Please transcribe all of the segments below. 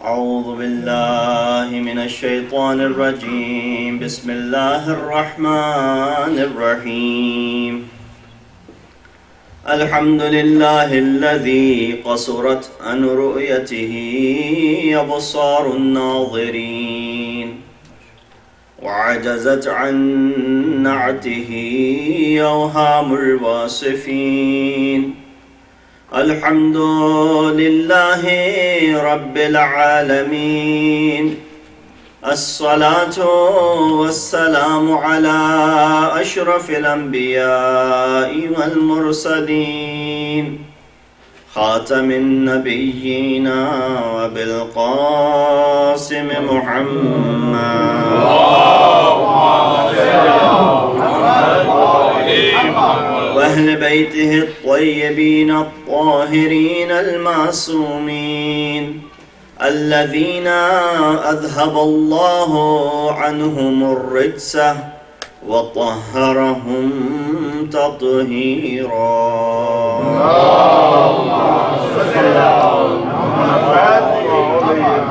أعوذ بالله من الشيطان الرجيم بسم الله الرحمن الرحيم الحمد لله الذي قصرت عن رؤيته أبصار الناظرين وعجزت عن نعته أوهام الواصفين الحمد لله رب العالمين الصلاة والسلام على أشرف الأنبياء والمرسلين خاتم النبيين وبالقاسم محمد وأهل بيته الطيبين الطاهرين المعصومين الذين أذهب الله عنهم الرجس وطهرهم تطهيرا.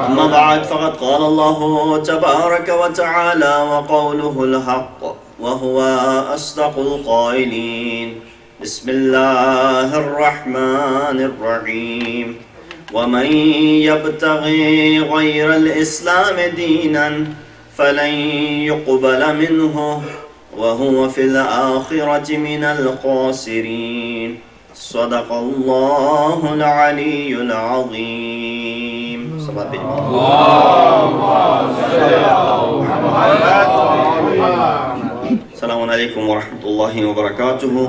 أما بعد فقد قال الله تبارك وتعالى وقوله الحق وهو أصدق القائلين بسم الله الرحمن الرحيم ومن يبتغي غير الإسلام دينا فلن يقبل منه وهو في الآخرة من الخاسرين صدق الله العلي العظيم. Assalamu alaikum wa rahmatullahi wa barakatuhu.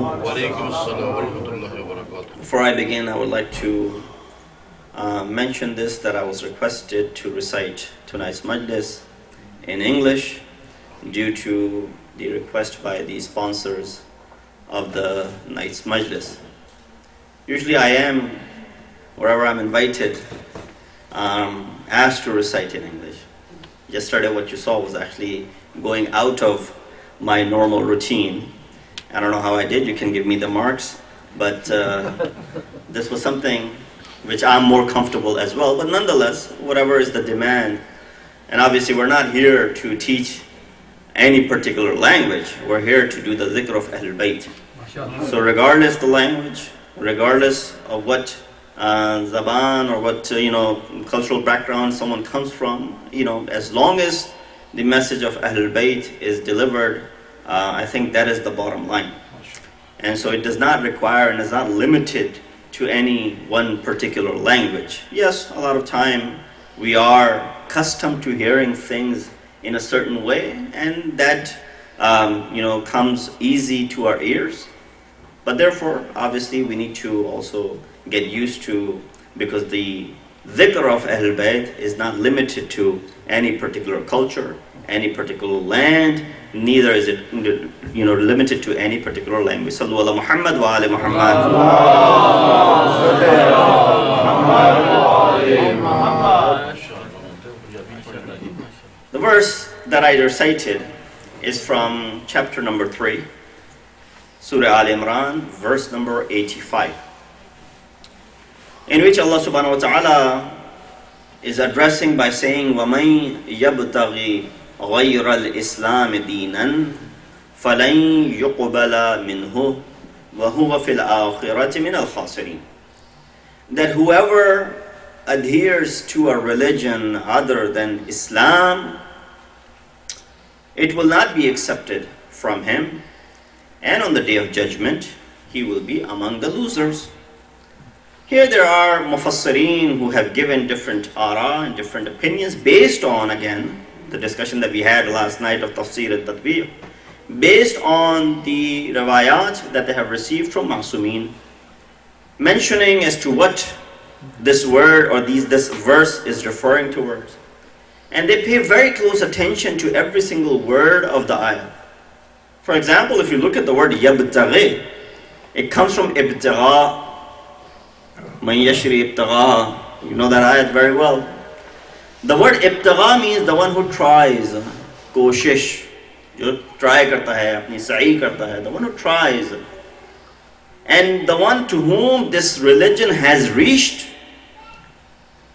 Before I begin, I would like to mention this, that I was requested to recite tonight's majlis in English due to the request by the sponsors of the night's majlis. Usually I am, wherever I'm invited, asked to recite in English. Yesterday what you saw was actually going out of my normal routine. I don't know how I did, you can give me the marks, but this was something which I'm more comfortable as well, but nonetheless, whatever is the demand. And obviously we're not here to teach any particular language, we're here to do the dhikr of Ahlul Bayt. So regardless the language, regardless of what zaban or what cultural background someone comes from, as long as the message of Ahlul Bayt is delivered, I think that is the bottom line. And so it does not require and is not limited to any one particular language. Yes, a lot of time we are accustomed to hearing things in a certain way, and that comes easy to our ears. But therefore, obviously, we need to also get used to, because the dhikr of Ahlul Bayt is not limited to any particular culture, any particular land, neither is it limited to any particular language. Sallu ala Muhammad wa ali Muhammad. The verse that I recited is from chapter number 3, Surah Al-Imran, verse number 85, in which Allah subhanahu wa ta'ala is addressing by saying, وَمَن يَبْتَغِي غَيْرَ الْإِسْلَامِ دِينًا فَلَن يُقْبَلَ مِنْهُ وَهُوَ فِي الْآخِرَةِ مِنَ الْخَاسِرِينَ. That whoever adheres to a religion other than Islam, it will not be accepted from him, and on the day of judgment he will be among the losers. Here there are mufassirin who have given different ara and different opinions based on, again, the discussion that we had last night of tafsir al-tatbir, based on the riwayat that they have received from Ma'sumin, mentioning as to what this word or this verse is referring towards. And they pay very close attention to every single word of the ayah. For example, if you look at the word yabtaghi, it comes from ibtigha. Man yashri ibtigha. You know that ayat very well. The word ibtigha means the one who tries, koshish, jo try karta hai, apni sa'i karta hai, the one who tries. And the one to whom this religion has reached,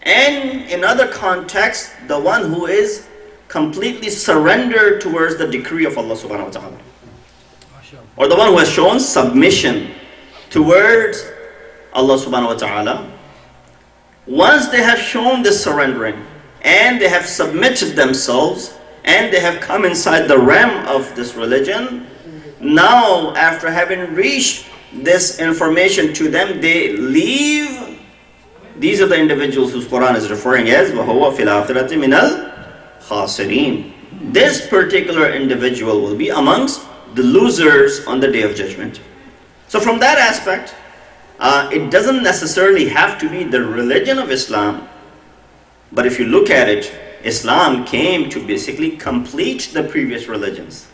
and in other contexts, the one who is completely surrendered towards the decree of Allah subhanahu wa ta'ala, or the one who has shown submission towards Allah subhanahu wa ta'ala. Once they have shown this surrendering and they have submitted themselves and they have come inside the realm of this religion, now after having reached this information to them, they leave. These are the individuals whose Quran is referring as وَهُوَ فِي الْآخِرَةِ مِنَ الْخَاسِرِينَ. This particular individual will be amongst the losers on the Day of Judgment. So from that aspect, it doesn't necessarily have to be the religion of Islam, but if you look at it, Islam came to basically complete the previous religions.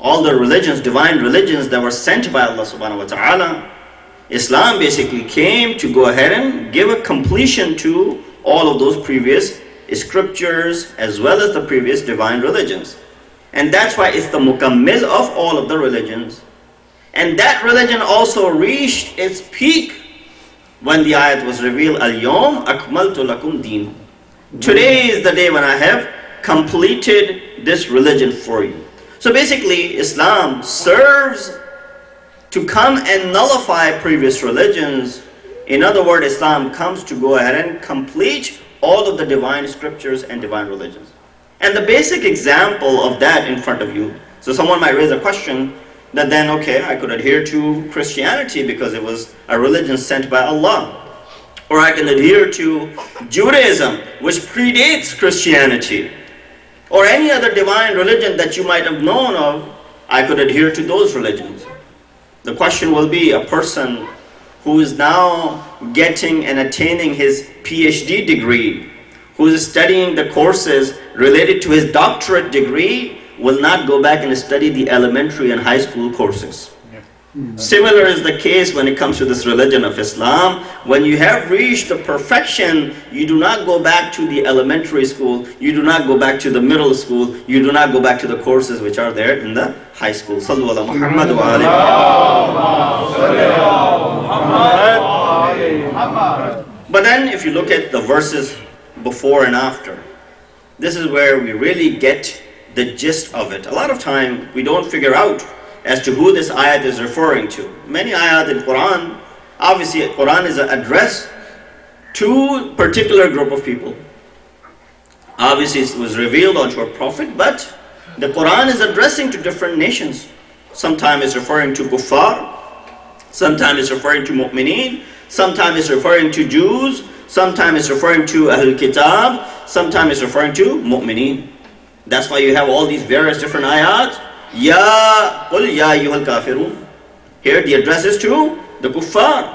All the religions, divine religions that were sent by Allah subhanahu wa ta'ala, Islam basically came to go ahead and give a completion to all of those previous scriptures as well as the previous divine religions. And that's why it's the mukammil of all of the religions. And that religion also reached its peak when the ayat was revealed, Al-Yawm Akmaltu Lakum Deen. Today is the day when I have completed this religion for you. So basically, Islam serves to come and nullify previous religions. In other words, Islam comes to go ahead and complete all of the divine scriptures and divine religions. And the basic example of that in front of you, so someone might raise a question that then, okay, I could adhere to Christianity because it was a religion sent by Allah. Or I can adhere to Judaism, which predates Christianity. Or any other divine religion that you might have known of, I could adhere to those religions. The question will be, a person who is now getting and attaining his PhD degree, who is studying the courses related to his doctorate degree, will not go back and study the elementary and high school courses. Similar is the case when it comes to this religion of Islam. When you have reached the perfection, you do not go back to the elementary school, you do not go back to the middle school, you do not go back to the courses which are there in the high school. Sallu ala Muhammad wa alihi. But then if you look at the verses before and after, this is where we really get the gist of it. A lot of time we don't figure out as to who this ayat is referring to. Many ayat in Quran, obviously Quran is an address to a particular group of people. Obviously it was revealed unto a prophet, but the Quran is addressing to different nations. Sometimes it's referring to kuffar, sometimes it's referring to mu'mineen, sometimes it's referring to Jews, sometimes it's referring to Ahlul Kitab, sometimes it's referring to mu'mineen. That's why you have all these various different ayat. Ya qul ya ayyuhal kafirun. Here the address is to the kuffar.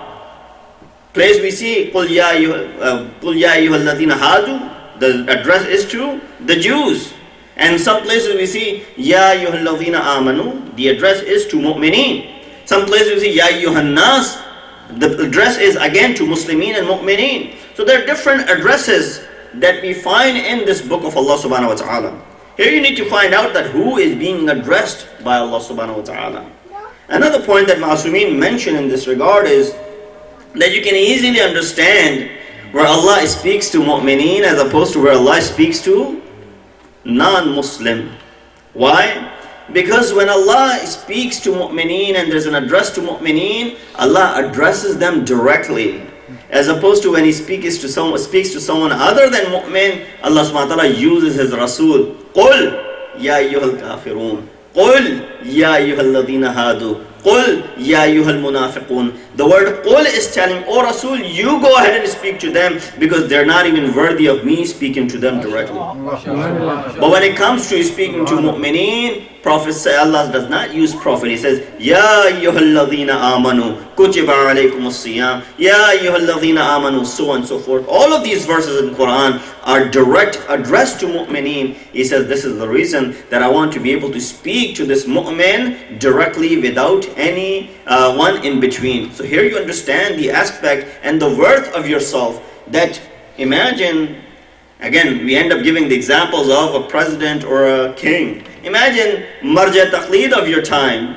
Place we see qul ya ayyuhal ladhina hadu. The address is to the Jews. And some places we see ya ayyuhal ladhina amanu. The address is to mu'mineen. Some places we see ya ayyuhan nas. The address is again to Muslimin and mu'mineen. So there are different addresses that we find in this book of Allah subhanahu wa ta'ala. Here you need to find out that who is being addressed by Allah subhanahu wa ta'ala. Another point that Ma'asumeen mentioned in this regard is that you can easily understand where Allah speaks to mu'mineen as opposed to where Allah speaks to non-Muslim. Why? Because when Allah speaks to mu'mineen and there's an address to mu'mineen, Allah addresses them directly. As opposed to when He speaks to someone other than mu'min, Allah subhanahu wa ta'ala uses His Rasul. قُلْ يَا أَيُّهَا الْكَافِرُونَ قُلْ يَا أَيُّهَا الَّذِينَ هَادُوا قُلْ يَا أَيُّهَا الْمُنَافِقُونَ. The word قُلْ is telling, O Rasul, you go ahead and speak to them because they're not even worthy of me speaking to them directly. But when it comes to speaking to mu'mineen, Prophet Allah does not use prophet. He says, Ya ayyuhalladhina amanu, kutiba alaykumus siyam, Ya ayyuhalladhina amanu, so on and so forth. All of these verses in Quran are direct addressed to mu'mineen. He says, this is the reason that I want to be able to speak to this mu'min directly without any one in between. So here you understand the aspect and the worth of yourself. That imagine, again, we end up giving the examples of a president or a king. Imagine marja taqleed of your time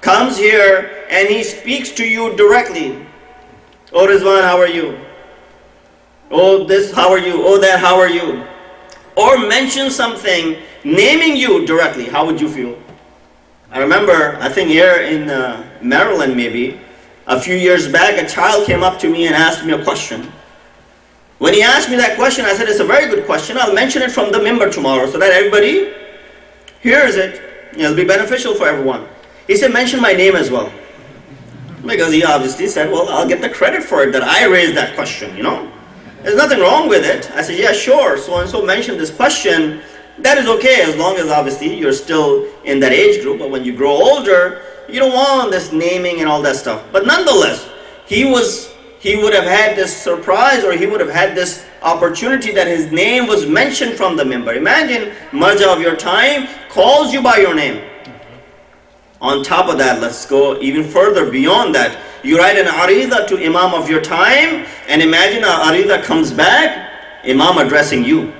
comes here and he speaks to you directly. Oh Rizwan, how are you? Oh this, how are you? Oh that, how are you? Or mention something naming you directly, how would you feel? I remember, I think here in Maryland maybe, a few years back, a child came up to me and asked me a question. When he asked me that question, I said, it's a very good question. I'll mention it from the member tomorrow so that everybody hears it. It'll be beneficial for everyone. He said, mention my name as well. Because he obviously said, well, I'll get the credit for it that I raised that question, you know. There's nothing wrong with it. I said, yeah, sure, so and so mentioned this question. That is okay, as long as obviously you're still in that age group. But when you grow older, you don't want this naming and all that stuff. But nonetheless, he would have had this surprise, or he would have had this opportunity that his name was mentioned from the member. Imagine Marja of your time calls you by your name. On top of that, let's go even further beyond that. You write an arida to Imam of your time, and imagine an arida comes back, Imam addressing you.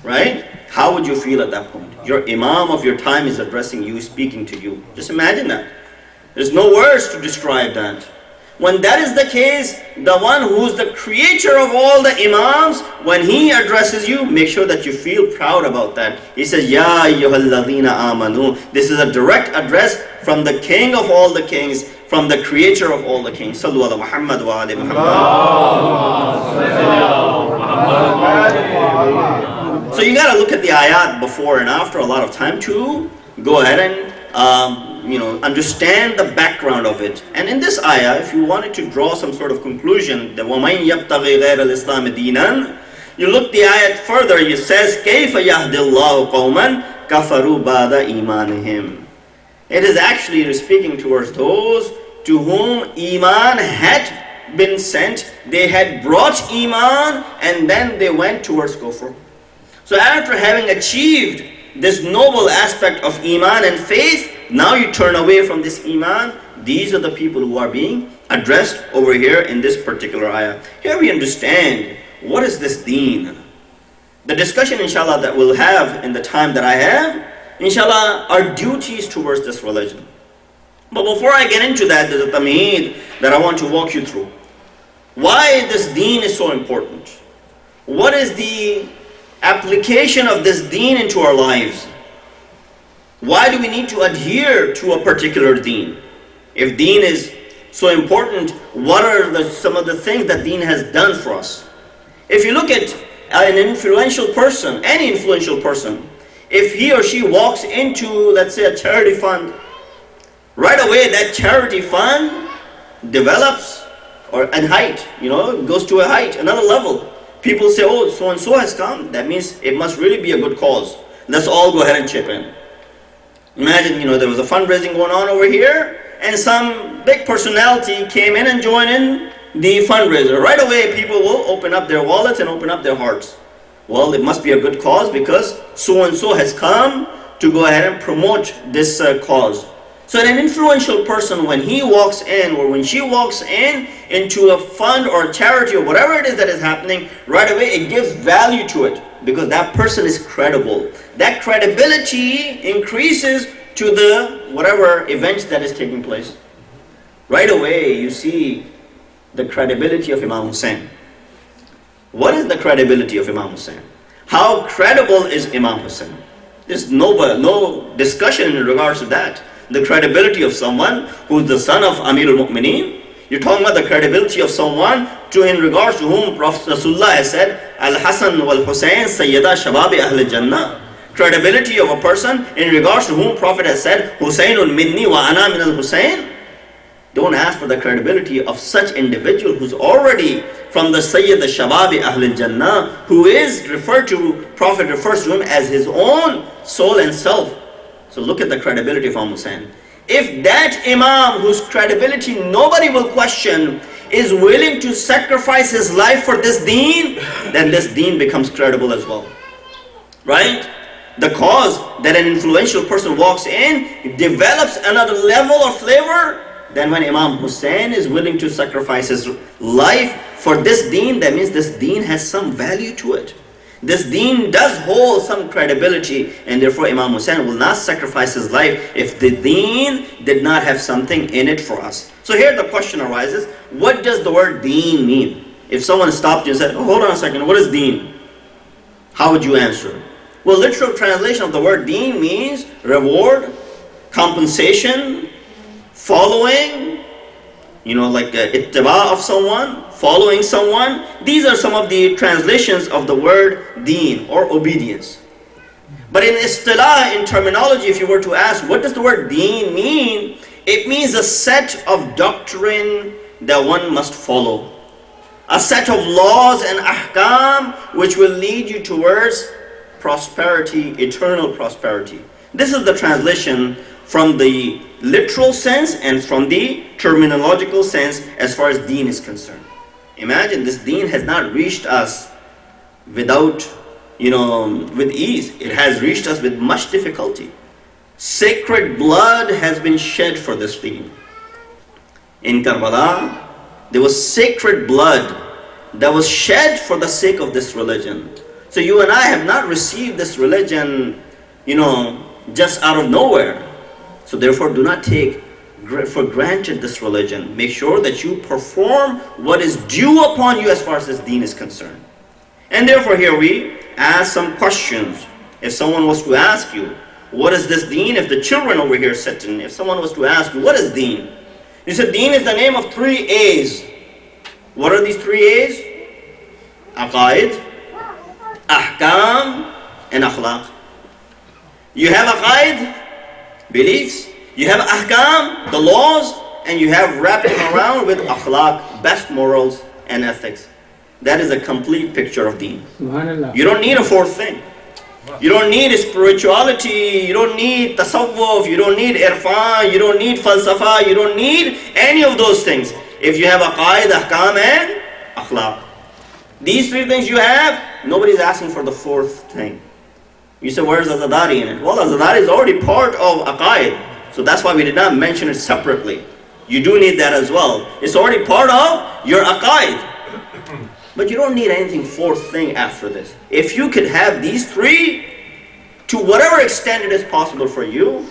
Right? How would you feel at that point? Your Imam of your time is addressing you, speaking to you. Just imagine that. There's no words to describe that. When that is the case, the one who's the creator of all the Imams, when he addresses you, make sure that you feel proud about that. He says, Ya ayyuhalladhina amanu. This is a direct address from the king of all the kings, from the creator of all the kings. Sallu ala Muhammad wa ali Muhammad. So you got to look at the ayat before and after a lot of time to go ahead and understand the background of it. And in this ayah, if you wanted to draw some sort of conclusion, that وَمَنْ يَبْتَغِي غَيْرَ الْإِسْلَامِ دِينًا, you look the ayat further, it says, كَيْفَ يَهْدِ اللَّهُ قَوْمًا كَفَرُوا بَعْدَ إِيمَانِهِمْ. It is actually speaking towards those to whom Iman had been sent. They had brought Iman and then they went towards kufr. So after having achieved this noble aspect of Iman and faith, now you turn away from this Iman. These are the people who are being addressed over here in this particular ayah. Here we understand, what is this deen? The discussion, inshallah, that we'll have in the time that I have, inshallah, are duties towards this religion. But before I get into that, there's a tamheed that I want to walk you through. Why this deen is so important? What is the application of this deen into our lives? Why do we need to adhere to a particular deen? If deen is so important, what are some of the things that deen has done for us? If you look at an influential person, any influential person, if he or she walks into, let's say, a charity fund, right away that charity fund develops and height, goes to a height, another level. People say, oh, so and so has come. That means it must really be a good cause. Let's all go ahead and chip in. Imagine, there was a fundraising going on over here, and some big personality came in and joined in the fundraiser. Right away, people will open up their wallets and open up their hearts. Well, it must be a good cause because so and so has come to go ahead and promote this cause. So an influential person, when he walks in or when she walks in into a fund or a charity or whatever it is that is happening, right away it gives value to it because that person is credible. That credibility increases to the whatever event that is taking place. Right away you see the credibility of Imam Hussein. What is the credibility of Imam Hussein? How credible is Imam Hussein? There's no discussion in regards to that. The credibility of someone who's the son of Amir al-Mu'mineen. You're talking about the credibility of someone in regards to whom Prophet Rasulullah has said, Al-Hasan wal-Hussein Sayyida Shababi Ahl Jannah. Credibility of a person in regards to whom Prophet has said, Husaynun minni wa ana min al-Husayn. Don't ask for the credibility of such individual who's already from the Sayyid al-Shababi Ahl Jannah, who is referred to, Prophet refers to him as his own soul and self. So look at the credibility of Imam Hussein. If that Imam whose credibility nobody will question is willing to sacrifice his life for this deen, then this deen becomes credible as well. Right? The cause that an influential person walks in develops another level of flavor. Then when Imam Hussein is willing to sacrifice his life for this deen, that means this deen has some value to it. This deen does hold some credibility, and therefore Imam Hussein will not sacrifice his life if the deen did not have something in it for us. So here the question arises, what does the word deen mean? If someone stopped you and said, oh, hold on a second, what is deen? How would you answer? Well, literal translation of the word deen means reward, compensation, following, like ittiba of someone, following someone. These are some of the translations of the word deen or obedience. But in istilah, in terminology, if you were to ask, what does the word deen mean? It means a set of doctrine that one must follow. A set of laws and ahkam which will lead you towards prosperity, eternal prosperity. This is the translation from the literal sense and from the terminological sense as far as deen is concerned. Imagine this deen has not reached us without, with ease. It has reached us with much difficulty. Sacred blood has been shed for this deen. In Karbala, there was sacred blood that was shed for the sake of this religion. So you and I have not received this religion, just out of nowhere. So therefore, do not take for granted this religion. Make sure that you perform what is due upon you as far as this deen is concerned. And therefore, here we ask some questions. If someone was to ask you, what is this deen? If the children over here sitting, if someone was to ask you, what is deen? You said deen is the name of 3 A's. What are these 3 A's? Aqaid, ahkam, and akhlaq. You have aqaid, beliefs. You have ahkam, the laws, and you have wrapped around with akhlaq, best morals and ethics. That is a complete picture of deen. You don't need a 4th thing. You don't need spirituality, you don't need tasawwuf, you don't need irfan, you don't need falsafa, you don't need any of those things. If you have aqaid, ahkam and akhlaq. These 3 things you have, nobody's asking for the 4th thing. You say, where's azadari in it? Well, azadari is already part of aqaid. So that's why we did not mention it separately. You do need that as well. It's already part of your aqaid. But you don't need anything 4th thing after this. If you could have these 3, to whatever extent it is possible for you,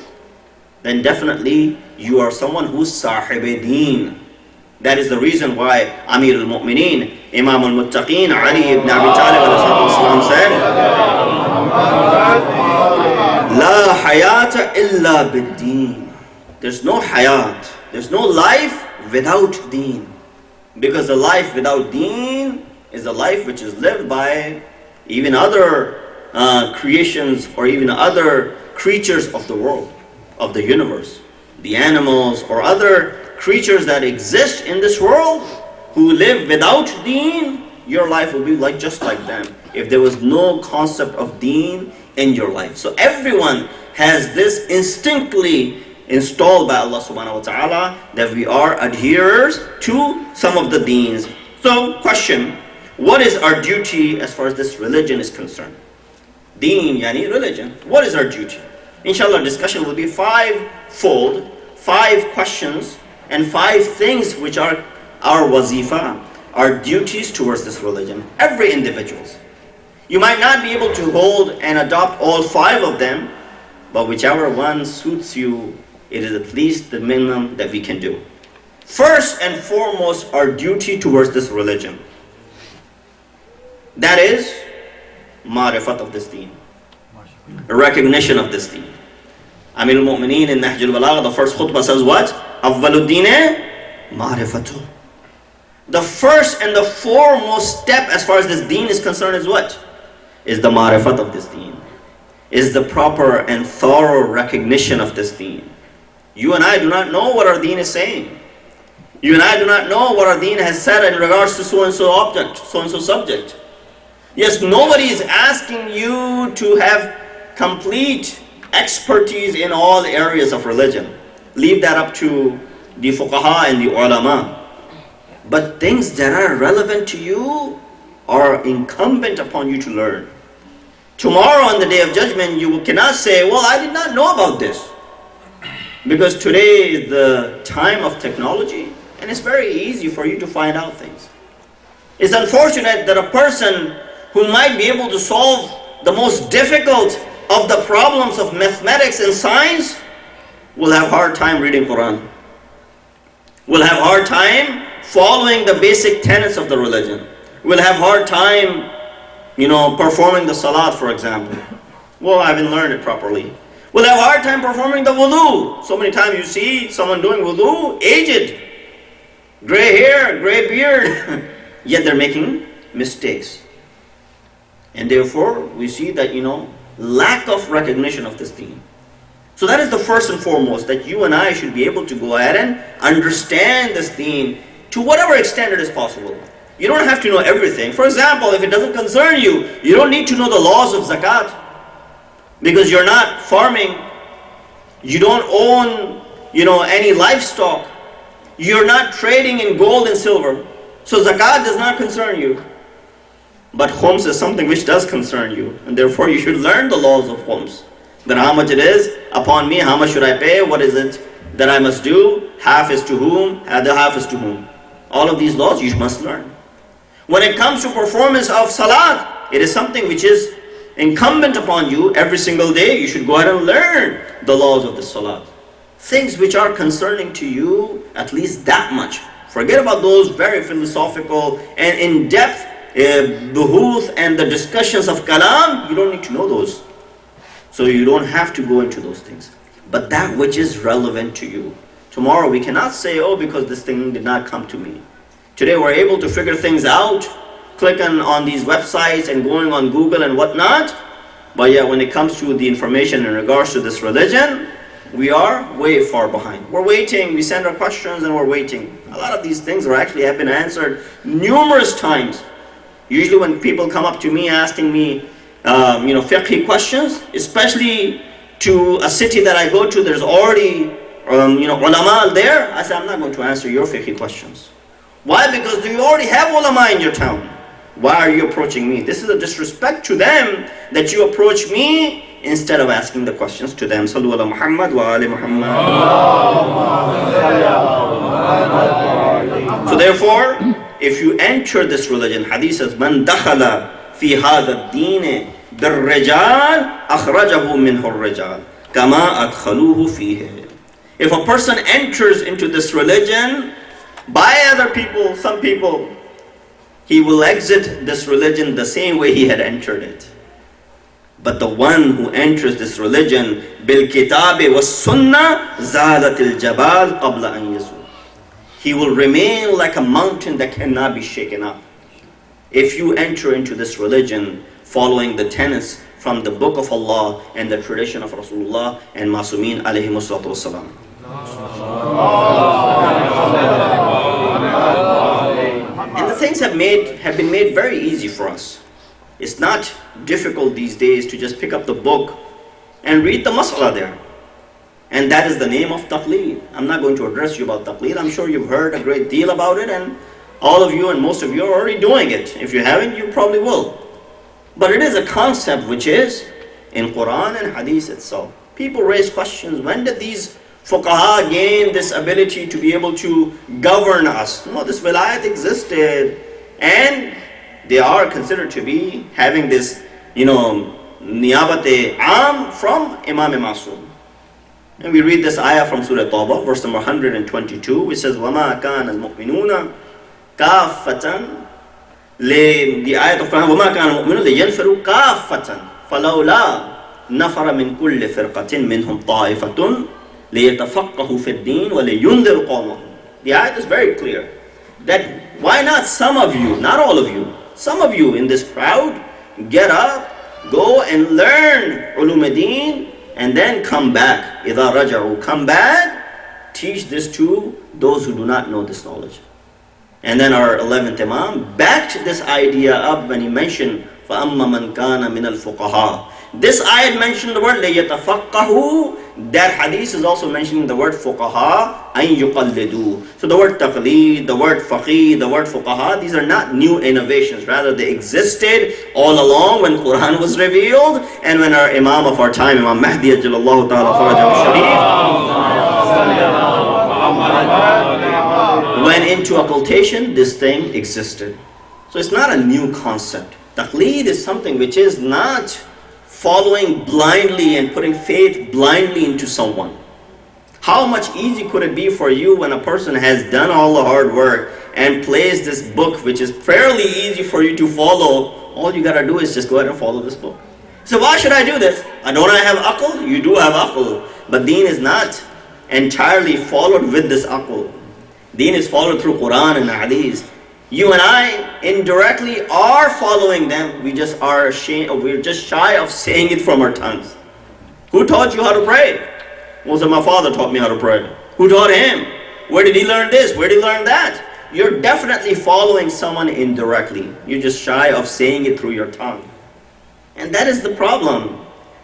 then definitely you are someone who's sahib deen. That is the reason why Amir al-Mu'mineen, Imam al-Muttaqeen, Ali ibn Abi Talib said, La hayata illa bid-deen. There's no hayat, there's no life without deen. Because the life without deen is a life which is lived by even other creations or even other creatures of the world, of the universe. The animals or other creatures that exist in this world who live without deen, your life will be just like them if there was no concept of deen in your life. So everyone has this instinctively installed by Allah subhanahu wa ta'ala that we are adherers to some of the deens. So question, what is our duty as far as this religion is concerned? Deen, yani religion. What is our duty? Inshallah, discussion will be 5-fold, 5 questions and 5 things which are our wazifa, our duties towards this religion. Every individual. You might not be able to hold and adopt all 5 of them, but whichever one suits you, it is at least the minimum that we can do. First and foremost, our duty towards this religion. That is ma'rifat of this deen. A recognition of this deen. Amir al-Mu'mineen in Nahj al-Balagha, the first khutbah says what? Awwaluddin ma'rifatu. The first and the foremost step as far as this deen is concerned is what? Is the ma'rifat of this deen. Is the proper and thorough recognition of this deen. You and I do not know what our deen is saying. You and I do not know what our deen has said in regards to so-and-so object, so-and-so subject. Yes, nobody is asking you to have complete expertise in all areas of religion. Leave that up to the fuqaha and the ulama. But things that are relevant to you are incumbent upon you to learn. Tomorrow on the day of judgment, you cannot say, well, I did not know about this. Because today is the time of technology, and it's very easy for you to find out things. It's unfortunate that a person who might be able to solve the most difficult of the problems of mathematics and science will have a hard time reading Quran. Will have a hard time following the basic tenets of the religion. We'll have hard time, performing the salat, for example. Well, I haven't learned it properly. We'll have a hard time performing the wudu. So many times you see someone doing wudu, aged, gray hair, gray beard, yet they're making mistakes. And therefore, we see that, lack of recognition of this deen. So that is the first and foremost, that you and I should be able to go ahead and understand this deen to whatever extent it is possible. You don't have to know everything. For example, if it doesn't concern you, you don't need to know the laws of zakat, because you're not farming, you don't own, any livestock, you're not trading in gold and silver. So zakat does not concern you. But khums is something which does concern you, and therefore you should learn the laws of khums. Then how much it is upon me, how much should I pay, what is it that I must do, half is to whom, the half is to whom. All of these laws you must learn. When it comes to performance of salat, it is something which is incumbent upon you every single day. You should go ahead and learn the laws of the salat. Things which are concerning to you, at least that much. Forget about those very philosophical and in-depth buhuth and the discussions of kalam. You don't need to know those. So you don't have to go into those things. But that which is relevant to you. Tomorrow we cannot say, because this thing did not come to me. Today we're able to figure things out, clicking on these websites and going on Google and whatnot. But yet when it comes to the information in regards to this religion, we are way far behind. We're waiting, we send our questions and we're waiting. A lot of these things have been answered numerous times. Usually when people come up to me asking me, fiqh questions, especially to a city that I go to, there's already, ulama there. I say, I'm not going to answer your fiqh questions. Why? Because you already have ulama in your town. Why are you approaching me? This is a disrespect to them that you approach me instead of asking the questions to them. Sallu ala Muhammad wa ali Muhammad. So therefore, if you enter this religion, hadith says, Man dakhala fi hadha ad-din bir-rijal akhrajahu minhu ar-rijal kama adkhaluhu fihi. If a person enters into this religion by other people, some people, he will exit this religion the same way he had entered it. But the one who enters this religion bil-kitab was-sunnah zalat al-jabal qabla an yazul. He will remain like a mountain that cannot be shaken up. If you enter into this religion following the tenets from the book of Allah and the tradition of Rasulullah and Masumeen alayhi salatu wasalam. And the things have been made very easy for us. It's not difficult these days to just pick up the book and read the mas'ala there. And that is the name of taqleed. I'm not going to address you about taqleed. I'm sure you've heard a great deal about it, and all of you and most of you are already doing it. If you haven't, you probably will. But it is a concept which is in Quran and Hadith itself. People raise questions. When did these fuqaha gain this ability to be able to govern us? No, this wilayat existed, and they are considered to be having this, niyabat-e-am from Imam Masum. And we read this ayah from Surah Tawbah, verse number 122, which says, وَمَا كَانَ الْمُؤْمِنُونَ كَافَّةً The ayat of Quran, وَمَا كَانَ الْمُؤْمِنُونَ لِيَنْفِرُوا كَافَّةً فَلَوْلَا نَفَرَ مِنْ كُلِّ فِرْقَةٍ مِنْهُمْ طَائِفَةٌ لِيَتَفَقَّهُوا فِي الدِّينِ وَلِيُنْذِرُوا قَوْمَهُمْ. The ayat is very clear that why not some of you, not all of you, some of you in this crowd, get up, go and learn ulum ad-din, and then come back. إِذَا رَجَعُوا, come back, teach this to those who do not know this knowledge. And then our 11th Imam backed this idea up when he mentioned فَأَمَّا مَنْ كَانَ مِنَ الْفُقَهَاءِ. This ayat mentioned the word لِيَتَفَقَّهُ. That hadith is also mentioning the word fuqaha, أَن يُقَلِّدُوا. So the word taqleed, the word faqih, the word fuqaha, these are not new innovations. Rather, they existed all along when Quran was revealed, and when our Imam of our time, Imam Mahdi Ajallallahu Ta'ala Farajahu Sharif, went into occultation, this thing existed. So it's not a new concept. Taqleed is something which is not following blindly and putting faith blindly into someone. How much easier could it be for you when a person has done all the hard work and plays this book, which is fairly easy for you to follow, all you gotta do is just go ahead and follow this book. So why should I do this? Don't I have aql? You do have aql. But deen is not entirely followed with this aql. Deen is followed through Quran and Hadith. You and I indirectly are following them. We just are ashamed, we're just shy of saying it from our tongues. Who taught you how to pray? Well, so my father taught me how to pray. Who taught him? Where did he learn this? Where did he learn that? You're definitely following someone indirectly. You're just shy of saying it through your tongue. And that is the problem.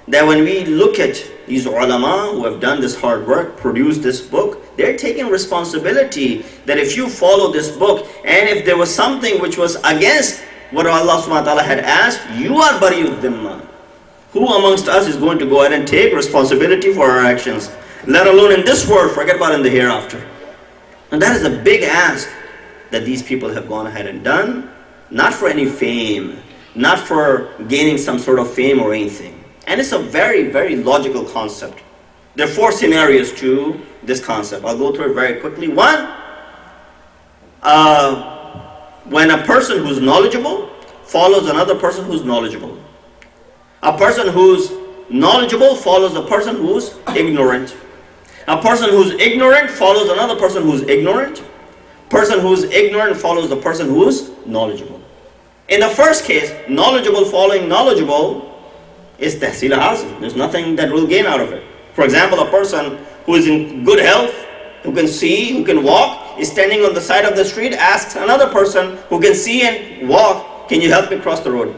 That when we look at these ulama who have done this hard work, produced this book, they're taking responsibility that if you follow this book, and if there was something which was against what Allah subhanahu wa ta'ala had asked, you are bari dhimma. Who amongst us is going to go ahead and take responsibility for our actions? Let alone in this world, forget about in the hereafter. And that is a big ask that these people have gone ahead and done, not for any fame, not for gaining some sort of fame or anything. And it's a very, very logical concept. There are 4 scenarios to this concept. I'll go through it very quickly. One, when a person who's knowledgeable follows another person who's knowledgeable. A person who's knowledgeable follows a person who's ignorant. A person who's ignorant follows another person who's ignorant. Person who's ignorant follows the person who's knowledgeable. In the first case, knowledgeable following knowledgeable is tahsil hasil. There's nothing that will gain out of it. For example, a person who is in good health, who can see, who can walk, is standing on the side of the street, asks another person who can see and walk, can you help me cross the road?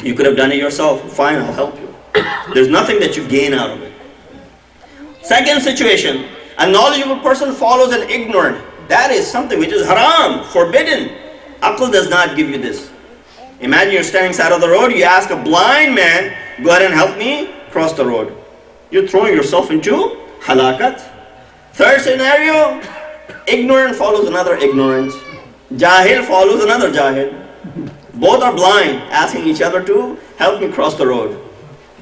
You could have done it yourself. Fine, I'll help you. There's nothing that you gain out of it. Second situation, a knowledgeable person follows an ignorant. That is something which is haram, forbidden. Aql does not give you this. Imagine you're standing side of the road, you ask a blind man, go ahead and help me cross the road. You're throwing yourself into halakat. Third scenario, ignorant follows another ignorant. Jahil follows another jahil. Both are blind, asking each other to help me cross the road.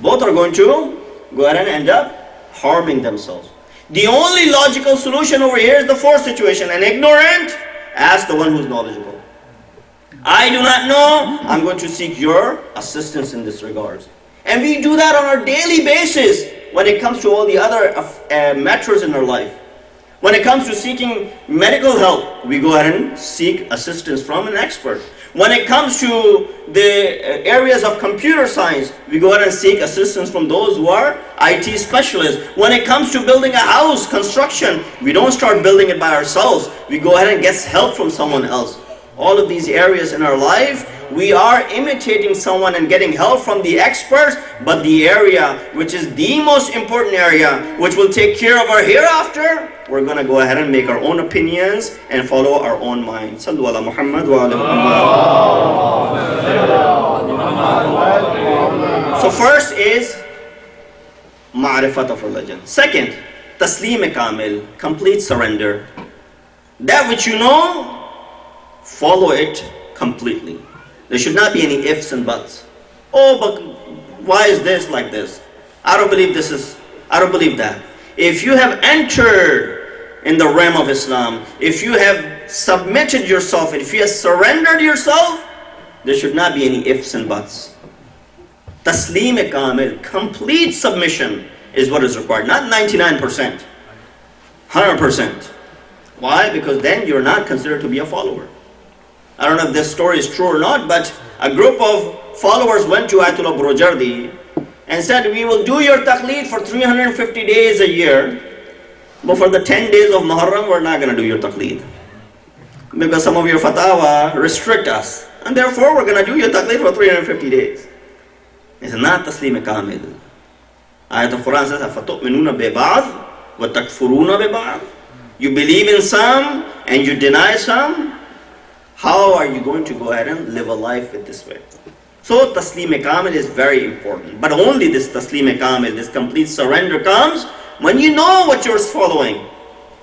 Both are going to go ahead and end up harming themselves. The only logical solution over here is the fourth situation. An ignorant asks the one who's knowledgeable. I do not know, I'm going to seek your assistance in this regard. And we do that on a daily basis when it comes to all the other matters in our life. When it comes to seeking medical help, we go ahead and seek assistance from an expert. When it comes to the areas of computer science, we go ahead and seek assistance from those who are IT specialists. When it comes to building a house, construction, we don't start building it by ourselves. We go ahead and get help from someone else. All of these areas in our life, we are imitating someone and getting help from the experts, but the area which is the most important area, which will take care of our hereafter, we're going to go ahead and make our own opinions and follow our own mind. Sallu ala Muhammad wa ala Muhammad. So first is ma'rifat of religion. Second, taslim kamil, complete surrender. That which you know, follow it completely. There should not be any ifs and buts. Oh, but why is this like this? I don't believe this is, I don't believe that. If you have entered in the realm of Islam, if you have submitted yourself, if you have surrendered yourself, there should not be any ifs and buts. Taslim kamil, complete submission is what is required. Not 99%, 100%. Why? Because then you're not considered to be a follower. I don't know if this story is true or not, but a group of followers went to Ayatollah Brojardi and said, we will do your taqleed for 350 days a year, but for the 10 days of Muharram, we're not going to do your taqleed. Because some of your fatwa restrict us. And therefore, we're going to do your taqleed for 350 days. It's not taslim kamil. Ayat of Quran says, أَفَتُؤْمِنُونَ بِبَعْضٍ وَتَكْفُرُونَ بِبَعْضٍ. You believe in some and you deny some. How are you going to go ahead and live a life in this way? So taslim kamil is very important. But only this taslim kamil, this complete surrender comes when you know what you're following.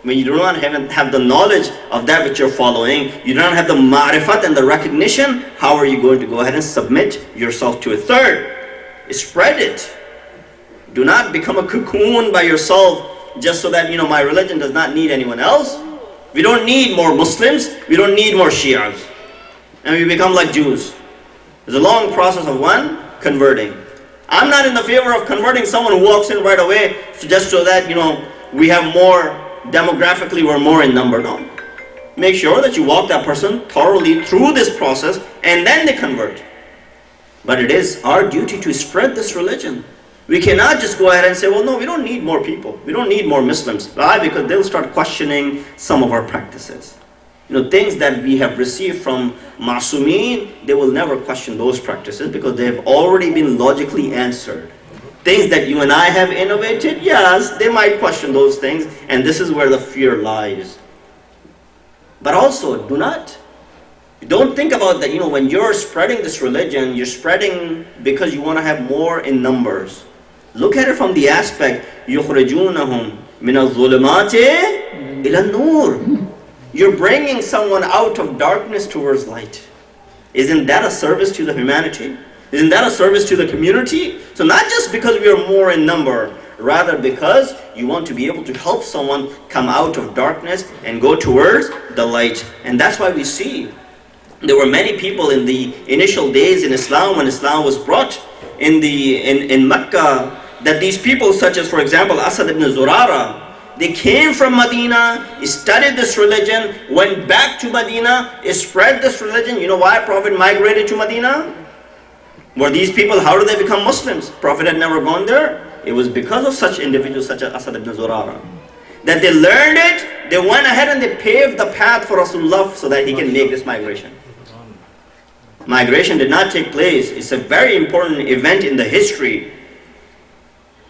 When you do not have the knowledge of that which you're following, you do not have the ma'rifat and the recognition, how are you going to go ahead and submit yourself to it? Third, spread it. Do not become a cocoon by yourself just so that, my religion does not need anyone else. We don't need more Muslims, we don't need more Shias. And we become like Jews. There's a long process of one converting. I'm not in the favor of converting someone who walks in right away just so that, we have more, demographically we're more in number. No. Make sure that you walk that person thoroughly through this process and then they convert. But it is our duty to spread this religion. We cannot just go ahead and say, well, no, we don't need more people. We don't need more Muslims. Why? Because they'll start questioning some of our practices. Things that we have received from Ma'sumeen, they will never question those practices because they have already been logically answered. Things that you and I have innovated, yes, they might question those things, and this is where the fear lies. But also, don't think about that, when you're spreading this religion, you're spreading because you want to have more in numbers. Look at it from the aspect, يُخْرِجُونَهُمْ مِنَ الظُّلُمَاتِ إِلَى النُّورِ. You're bringing someone out of darkness towards light. Isn't that a service to the humanity? Isn't that a service to the community? So not just because we are more in number, rather because you want to be able to help someone come out of darkness and go towards the light. And that's why we see there were many people in the initial days in Islam, when Islam was brought in Mecca, that these people such as, for example, Asad ibn Zurara, they came from Medina, studied this religion, went back to Medina, spread this religion. You know why Prophet migrated to Medina? Were these people, how did they become Muslims? Prophet had never gone there. It was because of such individuals such as Asad ibn Zurara. That they learned it, they went ahead and they paved the path for Rasulullah so that he can make this migration. Migration did not take place. It's a very important event in the history.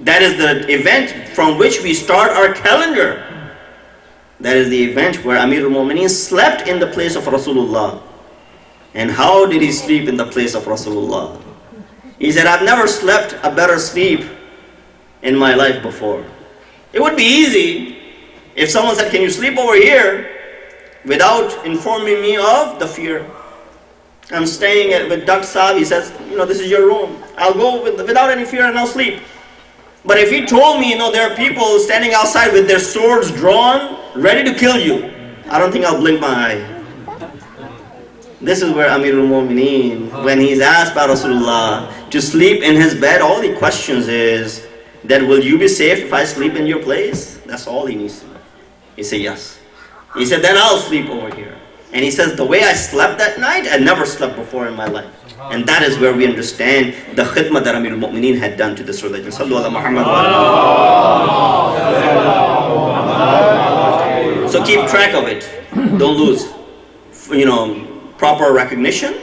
That is the event from which we start our calendar. That is the event where Amir al-Mu'mineen slept in the place of Rasulullah. And how did he sleep in the place of Rasulullah? He said, I've never slept a better sleep in my life before. It would be easy if someone said, can you sleep over here, without informing me of the fear. I'm staying with Dr. Saab, he says, this is your room. I'll go without any fear and I'll sleep. But if he told me, there are people standing outside with their swords drawn, ready to kill you, I don't think I'll blink my eye. This is where Amir al-Mu'mineen, when he's asked by Rasulullah to sleep in his bed, all he questions is that, will you be safe if I sleep in your place? That's all he needs to know. He said, yes. He said, then I'll sleep over here. And he says, the way I slept that night, I never slept before in my life. And that is where we understand the khidmah that Amir al-Mu'mineen had done to this religion. Sallu ala Muhammad. So keep track of it. Don't lose. Proper recognition.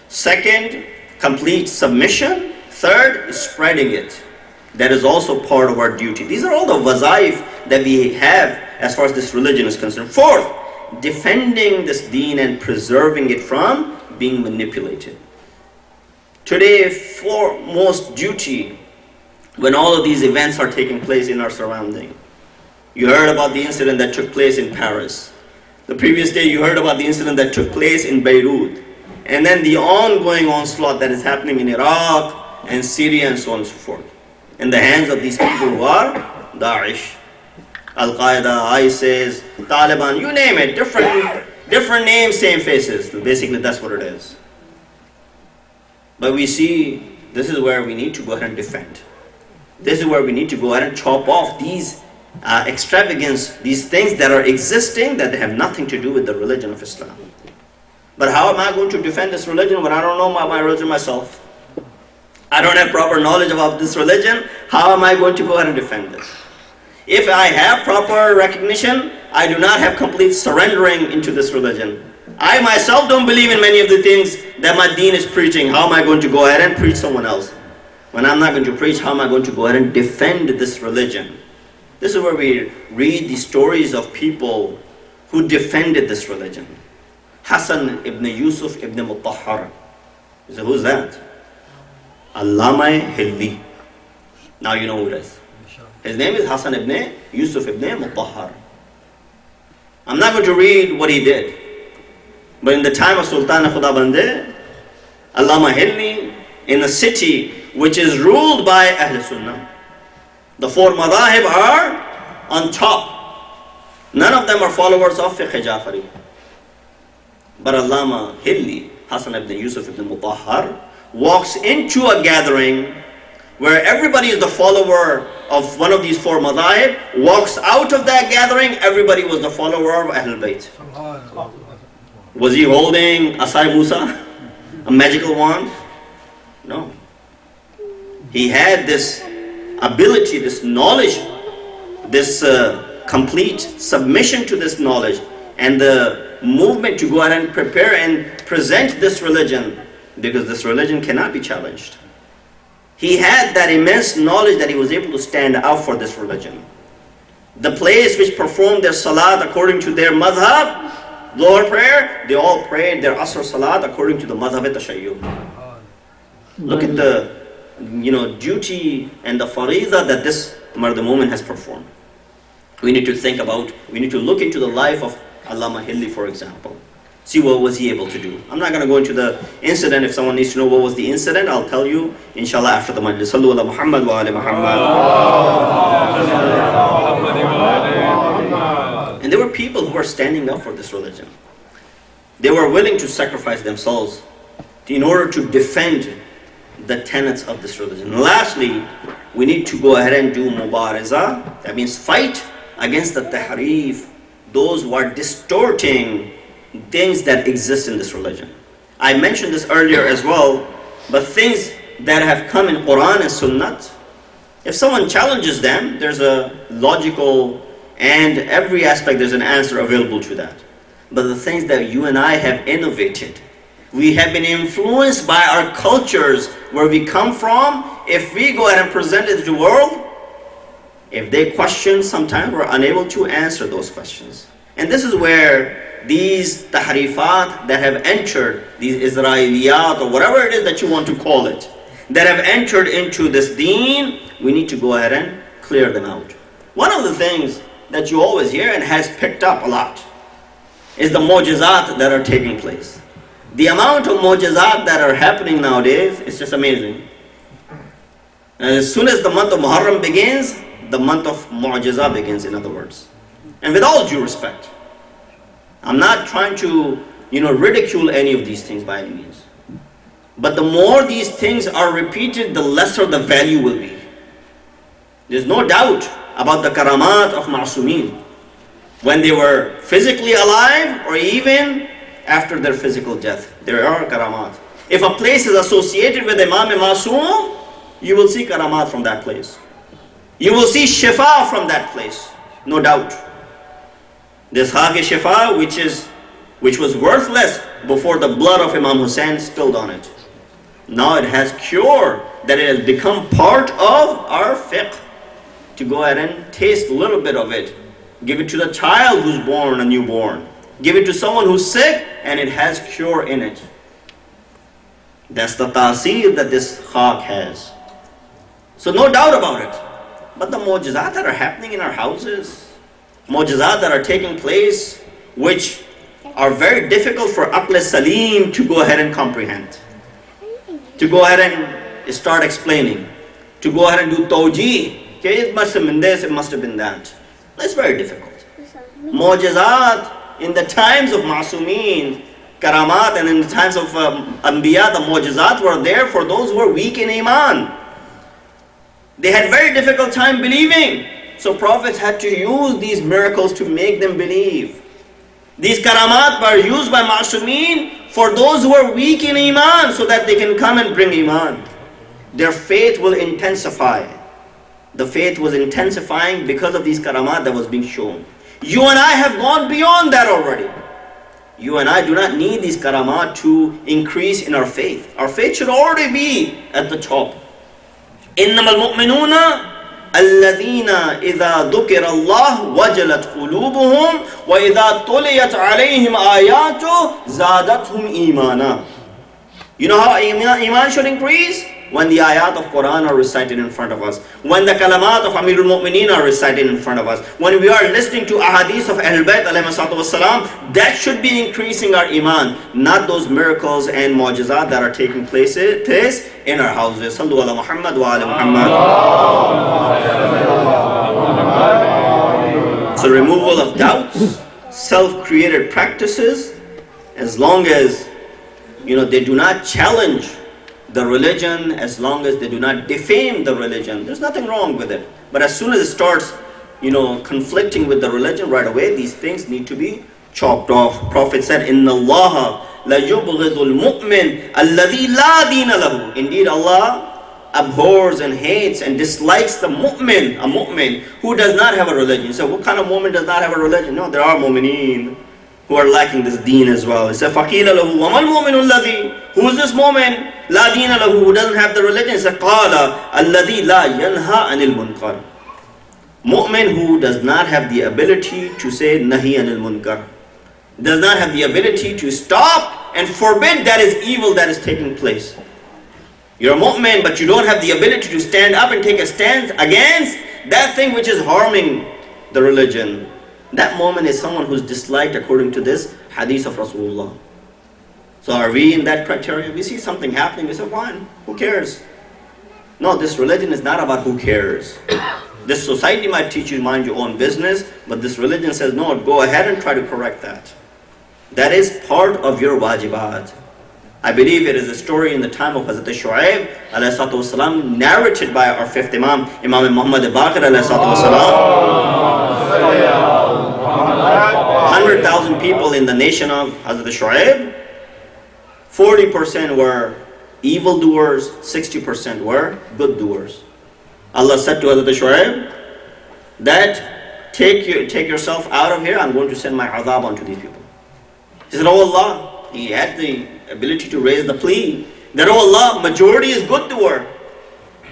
Second, complete submission. Third, spreading it. That is also part of our duty. These are all the wazaif that we have as far as this religion is concerned. Fourth, defending this deen and preserving it from being manipulated. Today, foremost duty, when all of these events are taking place in our surrounding. You heard about the incident that took place in Paris. The previous day you heard about the incident that took place in Beirut. And then the ongoing onslaught that is happening in Iraq and Syria and so on and so forth. In the hands of these people who are Daesh, Al-Qaeda, ISIS, Taliban, you name it, different names, same faces. Basically that's what it is. But we see, this is where we need to go ahead and defend. This is where we need to go ahead and chop off these extravagance, these things that are existing that have nothing to do with the religion of Islam. But how am I going to defend this religion when I don't know my religion myself? I don't have proper knowledge about this religion. How am I going to go ahead and defend this? If I have proper recognition, I do not have complete surrendering into this religion. I myself don't believe in many of the things that my deen is preaching. How am I going to go ahead and preach someone else? When I'm not going to preach, how am I going to go ahead and defend this religion? This is where we read the stories of people who defended this religion. Hassan ibn Yusuf ibn Mutahhar. You say, who's that? Allama Hilli. Now you know who it is. His name is Hassan ibn Yusuf ibn Mutahhar. I'm not going to read what he did. But in the time of Sultan Khuda Bande, Allama Hilli, in a city which is ruled by Ahl Sunnah, the four madhahib are on top. None of them are followers of Fiqh Jafari. But Allama Hilli, Hassan ibn Yusuf ibn Mutahhar, walks into a gathering where everybody is the follower of one of these four madhahib, walks out of that gathering, everybody was the follower of Ahlul Bayt. Was he holding Asai Musa, a magical wand? No. He had this ability, this knowledge, this complete submission to this knowledge, and the movement to go ahead and prepare and present this religion, because this religion cannot be challenged. He had that immense knowledge that he was able to stand out for this religion. The place which performed their salat according to their madhab, Dhuhr prayer, they all prayed their Asr salat according to the madhab at-Tashayyu. Look at the duty and the fariza that this Mard Mu'min has performed. We need to think about, we need to look into the life of Allama Hilli, for example. See what was he able to do. I'm not going to go into the incident. If someone needs to know what was the incident, I'll tell you, inshallah, after the majlis. Sallu ala Muhammad wa ala Muhammad. And there were people who were standing up for this religion. They were willing to sacrifice themselves in order to defend the tenets of this religion. And lastly, we need to go ahead and do mubaraza. That means fight against the tahrif, those who are distorting things that exist in this religion. I mentioned this earlier as well, but things that have come in Quran and Sunnah, if someone challenges them, there's a logical and every aspect there's an answer available to that. But the things that you and I have innovated, we have been influenced by our cultures where we come from. If we go ahead and present it to the world, if they question, sometimes we're unable to answer those questions. And this is where these tahrifat that have entered, these Israeliyat or whatever it is that you want to call it, that have entered into this deen, we need to go ahead and clear them out. One of the things that you always hear and has picked up a lot is the mu'jizat that are taking place. The amount of mu'jizat that are happening nowadays is just amazing. And as soon as the month of Muharram begins, the month of mu'jizat begins, in other words. And with all due respect, I'm not trying to, ridicule any of these things by any means. But the more these things are repeated, the lesser the value will be. There's no doubt about the karamat of Ma'sumin, when they were physically alive or even after their physical death. There are karamat. If a place is associated with Imam Ma'sum, you will see karamat from that place. You will see shifa from that place, no doubt. This Haqi Shifa, which was worthless before the blood of Imam Hussein spilled on it. Now it has cure, that it has become part of our fiqh. To go ahead and taste a little bit of it. Give it to the child who's born, a newborn. Give it to someone who's sick, and it has cure in it. That's the ta'asir that this Haq has. So no doubt about it. But the mu'jizat that are happening in our houses, mu'jizat that are taking place, which are very difficult for Aql Salim to go ahead and comprehend, to go ahead and start explaining, to go ahead and do tawjih. Okay, it must have been this, it must have been that. That's very difficult. Mu'jizat in the times of Ma'sumeen, karamat, and in the times of Anbiya, the mu'jizat were there for those who were weak in Iman. They had very difficult time believing. So prophets had to use these miracles to make them believe. These karamat were used by Ma'sumeen for those who are weak in Iman, so that they can come and bring Iman. Their faith will intensify. The faith was intensifying because of these karamat that was being shown. You and I have gone beyond that already. You and I do not need these karamat to increase in our faith. Our faith should already be at the top. إِنَّمَا الْمُؤْمِنُونَ الذين إذا ذكر الله وجلت قلوبهم وإذا تليت عليهم آياته زادتهم إيمانا. You know how Iman should increase? When the ayat of Quran are recited in front of us. When the kalamat of Amirul Mu'mineen are recited in front of us. When we are listening to ahadith of Ahlul Bayt alayhi salatu wassalam, that should be increasing our Iman. Not those miracles and mu'jizat that are taking place in our houses. Sallu ala Muhammad wa ala Muhammad. So removal of doubts, self-created practices, as long as they do not challenge the religion, as long as they do not defame the religion, there's nothing wrong with it. But as soon as it starts conflicting with the religion, right away these things need to be chopped off. Prophet said, Inna Allah la yubghidul mu'min alladhi la deena lahu. Indeed, Allah abhors and hates and dislikes the mu'min, a mu'min who does not have a religion. So what kind of mu'min does not have a religion? No, there are mu'mineen who are lacking this deen as well. It said, فَقِيلَ لَهُ وَمَا الْمُؤْمِنُ الَّذِي. Who is this mu'min? لَا دِينَ لَهُ, who doesn't have the religion. It said, قَالَ الَّذِي لَا يَنْهَى عَنِ الْمُنْكَرِ. Mu'min who does not have the ability to say nahi anil munkar, does not have the ability to stop and forbid that is evil that is taking place. You're a mu'min, but you don't have the ability to stand up and take a stand against that thing which is harming the religion. That mu'min is someone who's disliked according to this hadith of Rasulullah. So are we in that criteria? We see something happening, we say, fine, who cares? No, this religion is not about who cares. This society might teach you to mind your own business, but this religion says, no, go ahead and try to correct that. That is part of your wajibat. I believe it is a story in the time of Hazrat Shu'aib ﷺ, narrated by our fifth Imam, Imam Muhammad Baqir ﷺ. 100,000 people in the nation of Hazrat Shu'aib, 40% were evildoers, 60% were good doers. Allah said to Hazrat Shu'aib that take yourself out of here, I'm going to send my azab onto these people. He said, oh Allah, he had the ability to raise the plea that, oh Allah, majority is good doer.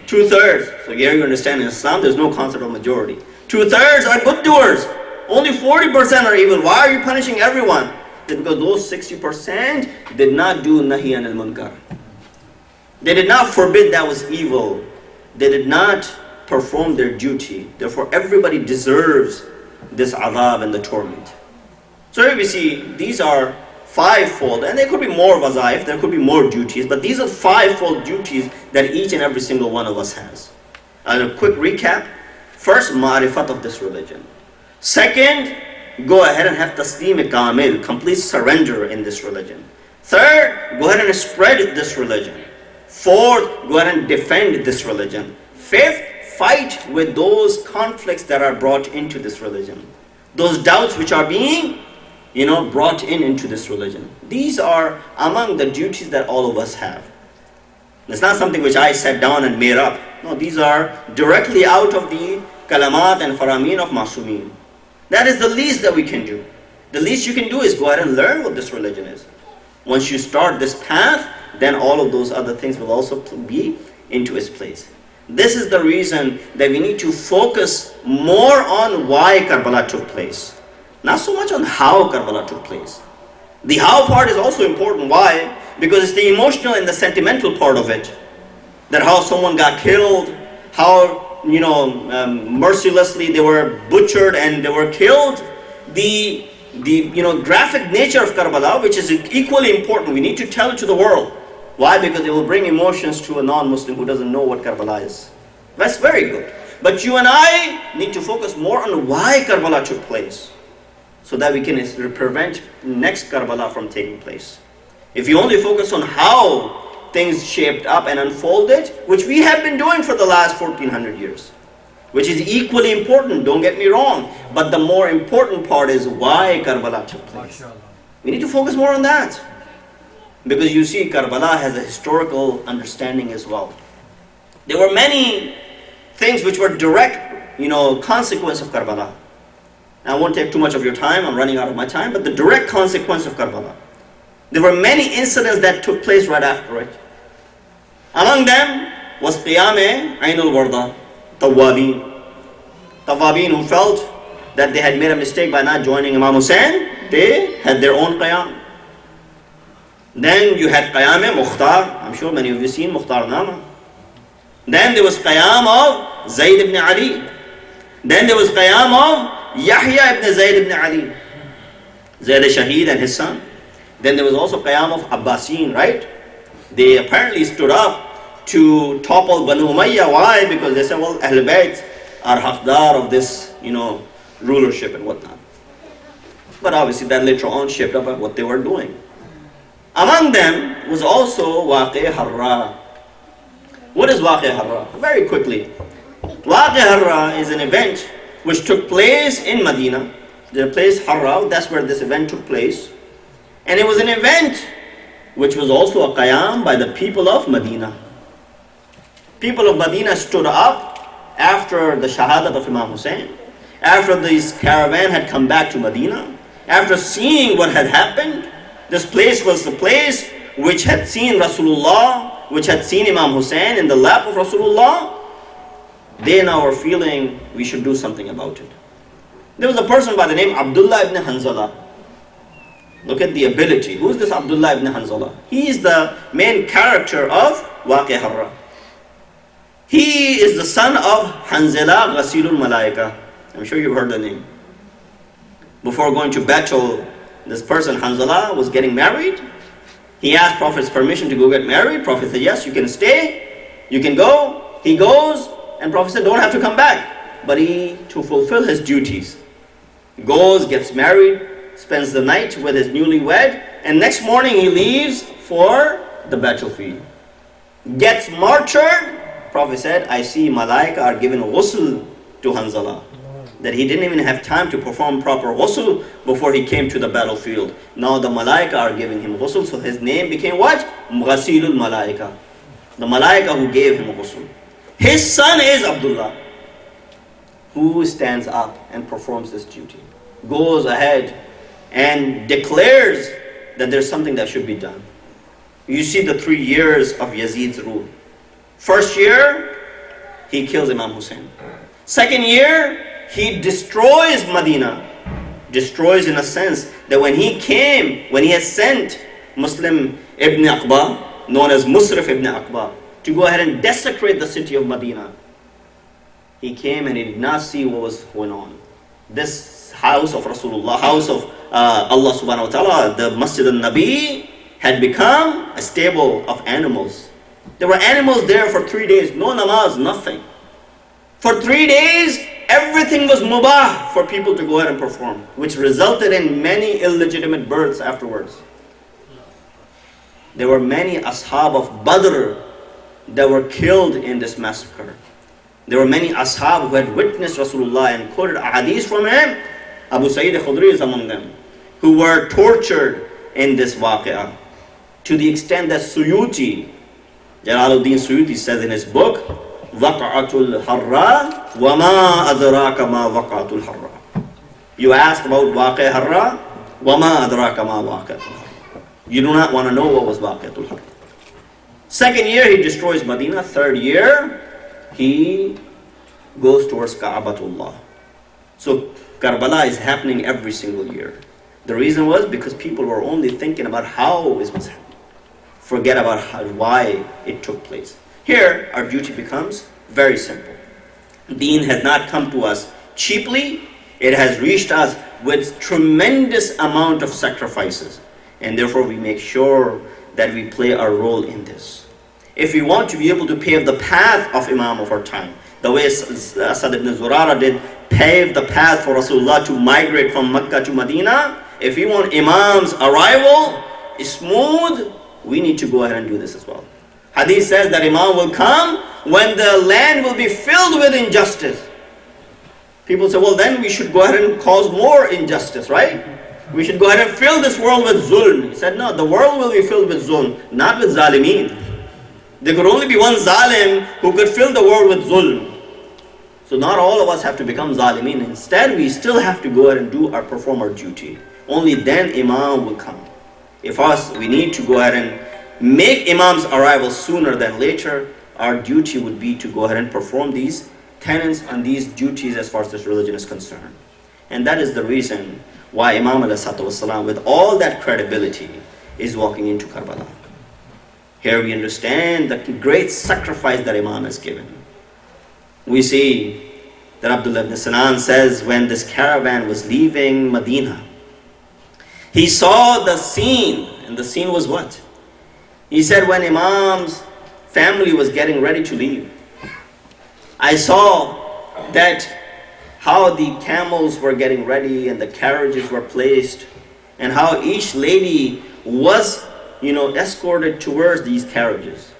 2/3. So here you understand in Islam there's no concept of majority. 2/3 are good doers. Only 40% are evil. Why are you punishing everyone? Because those 60% did not do nahi anil munkar. They did not forbid that was evil. They did not perform their duty. Therefore, everybody deserves this azab and the torment. So here we see these are fivefold, and there could be more wazaif, there could be more duties, but these are fivefold duties that each and every single one of us has. And a quick recap. First, ma'rifat of this religion. Second, go ahead and have taslim kamil, complete surrender in this religion. Third, go ahead and spread this religion. Fourth, go ahead and defend this religion. Fifth, fight with those conflicts that are brought into this religion. Those doubts which are being, brought into this religion. These are among the duties that all of us have. It's not something which I sat down and made up. No, these are directly out of the kalamat and farameen of Masumeen. That is the least that we can do. The least you can do is go ahead and learn what this religion is. Once you start this path, then all of those other things will also be into its place. This is the reason that we need to focus more on why Karbala took place. Not so much on how Karbala took place. The how part is also important. Why? Because it's the emotional and the sentimental part of it. That how someone got killed, how mercilessly they were butchered and they were killed. The graphic nature of Karbala, which is equally important, we need to tell it to the world. Why? Because it will bring emotions to a non-Muslim who doesn't know what Karbala is. That's very good. But you and I need to focus more on why Karbala took place, so that we can prevent next Karbala from taking place. If you only focus on how things shaped up and unfolded, which we have been doing for the last 1400 years, which is equally important, don't get me wrong, but the more important part is why Karbala took place. We need to focus more on that. Because you see, Karbala has a historical understanding as well. There were many things which were direct, consequence of Karbala. I won't take too much of your time, I'm running out of my time, but the direct consequence of Karbala. There were many incidents that took place right after it. Among them was Qiyam Ainul Warda, Tawwabin. Tawwabin who felt that they had made a mistake by not joining Imam Hussein, they had their own Qiyam. Then you had Qiyam Mukhtar, I'm sure many of you seen Mukhtar Nama. Then there was Qiyam of Zayd ibn Ali. Then there was Qiyam of Yahya ibn Zayd ibn Ali, Zayd al-Shaheed and his son. Then there was also Qiyam of Abbasiyin, right? They apparently stood up to topple Banu Umayyah. Why? Because they said, well, Ahl Bayt are haqdar of this, rulership and whatnot. But obviously that later on shaped up what they were doing. Among them was also Waqi Harra. What is Waqi Harra? Very quickly. Waqi Harra is an event which took place in Medina. The place Harra, that's where this event took place. And it was an event which was also a qiyam by the people of Medina. People of Medina stood up after the shahadat of Imam Hussein, after this caravan had come back to Medina, after seeing what had happened. This place was the place which had seen Rasulullah, which had seen Imam Hussein in the lap of Rasulullah. They now were feeling we should do something about it. There was a person by the name Abdullah ibn Hanzala. Look at the ability. Who is this Abdullah ibn Hanzala? He is the main character of Waqi Harra. He is the son of Hanzala Ghasilul Malaika. I'm sure you've heard the name. Before going to battle, this person Hanzala was getting married. He asked Prophet's permission to go get married. Prophet said, yes, you can stay, you can go. He goes, and Prophet said, don't have to come back. But he, to fulfill his duties, goes, gets married, spends the night with his newlywed, and next morning he leaves for the battlefield. Gets martyred. Prophet said, I see Malaika are giving ghusl to Hanzala. That he didn't even have time to perform proper ghusl before he came to the battlefield. Now the Malaika are giving him ghusl, so his name became what? Ghasilul Malaika. The Malaika who gave him ghusl. His son is Abdullah, who stands up and performs this duty. Goes ahead and declares that there's something that should be done. You see the 3 years of Yazid's rule. First year, he kills Imam Hussein. Second year, he destroys Medina. Destroys in a sense that when he came, when he had sent Muslim ibn Aqba, known as Musrif ibn Aqba, to go ahead and desecrate the city of Medina, he came and he did not see what was going on. This house of Rasulullah, house of Allah subhanahu wa ta'ala, the Masjid al-Nabi, had become a stable of animals. There were animals there for 3 days, no namaz, nothing. For 3 days, everything was mubah for people to go ahead and perform, which resulted in many illegitimate births afterwards. There were many ashab of Badr that were killed in this massacre. There were many ashab who had witnessed Rasulullah and quoted hadith from him. Abu Sa'id al-Khudri is among them, who were tortured in this waqi'ah, to the extent that Suyuti, Jalaluddin Suyuti, says in his book, Waqa'atul Harra, wa ma adraka ma waqa'atul Harra. You ask about Waqi Harra, wa ma adraka ma waqa'atul Harra. You do not want to know what was Waqi'atul Harra. Second year, he destroys Medina. Third year, he goes towards Ka'batullah. So Karbala is happening every single year. The reason was because people were only thinking about how it was happening. Forget about why it took place. Here, our duty becomes very simple. Deen has not come to us cheaply. It has reached us with tremendous amount of sacrifices. And therefore, we make sure that we play our role in this. If we want to be able to pave the path of Imam of our time, the way Asad ibn Zurara did pave the path for Rasulullah to migrate from Mecca to Medina, if we want Imam's arrival smooth, we need to go ahead and do this as well. Hadith says that Imam will come when the land will be filled with injustice. People say, well, then we should go ahead and cause more injustice, right? We should go ahead and fill this world with zulm. He said, no, the world will be filled with zulm, not with zalimeen. There could only be one zalim who could fill the world with zulm. So not all of us have to become zalimeen. Instead, we still have to go ahead and perform our duty. Only then Imam will come. If we need to go ahead and make Imam's arrival sooner than later, our duty would be to go ahead and perform these tenets and these duties as far as this religion is concerned. And that is the reason why Imam ﷺ, with all that credibility, is walking into Karbala. Here we understand the great sacrifice that Imam has given. We see that Abdullah ibn Sinan says when this caravan was leaving Medina, he saw the scene, and the scene was what? He said when Imam's family was getting ready to leave, I saw that how the camels were getting ready and the carriages were placed, and how each lady was, escorted towards these carriages.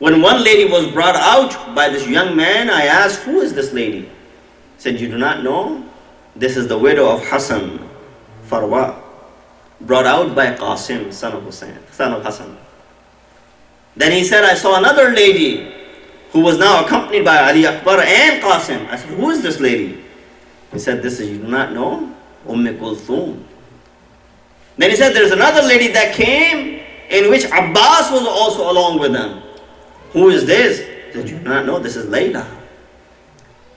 When one lady was brought out by this young man, I asked, who is this lady? He said, you do not know? This is the widow of Hassan, Farwa, brought out by Qasim, son of Hassan. Then he said, I saw another lady who was now accompanied by Ali Akbar and Qasim. I said, who is this lady? He said, this is, you do not know? Kulthum. Then he said, there's another lady that came in which Abbas was also along with them. Who is this? He said, you do not know? This is Layla.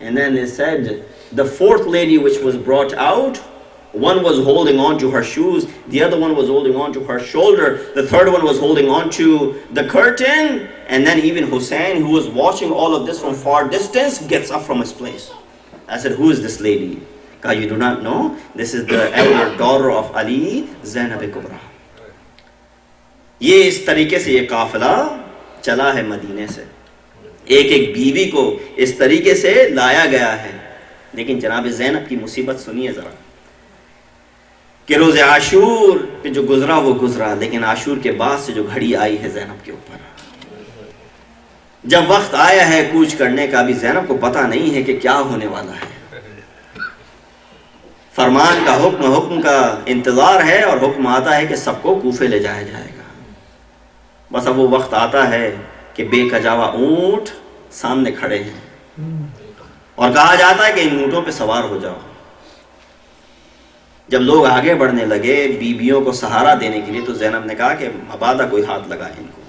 And then he said, the fourth lady which was brought out, one was holding on to her shoes, the other one was holding on to her shoulder, the third one was holding on to the curtain, and then even Hussein, who was watching all of this from far distance, gets up from his place. I said, who is this lady? God, you do not know? This is the elder daughter of Ali, Zainab Kubra. یہ اس طریقے سے یہ قافلہ چلا ہے مدینے سے. ایک ایک بیوی کو اس طریقے سے لایا گیا ہے. لیکن جناب زینب کی مصیبت سنیے ذرا, کہ روز عاشور پہ جو گزرا وہ گزرا, لیکن عاشور کے بعد سے جو گھڑی آئی ہے زینب کے اوپر, جب وقت آیا ہے کوچ کرنے کا, بھی زینب کو پتہ نہیں ہے کہ کیا ہونے والا ہے. فرمان کا حکم کا انتظار ہے, اور حکم آتا ہے کہ سب کو کوفے لے جایا جائے گا. بس اب وہ وقت آتا ہے کہ بے کجاوا اونٹ سامنے کھڑے ہیں, اور کہا جاتا ہے کہ ان اونٹوں پہ سوار ہو جاؤ. جب لوگ آگے بڑھنے لگے بیویوں کو سہارا دینے کے لیے, تو زینب نے کہا کہ مبادا کوئی ہاتھ لگائے ان کو,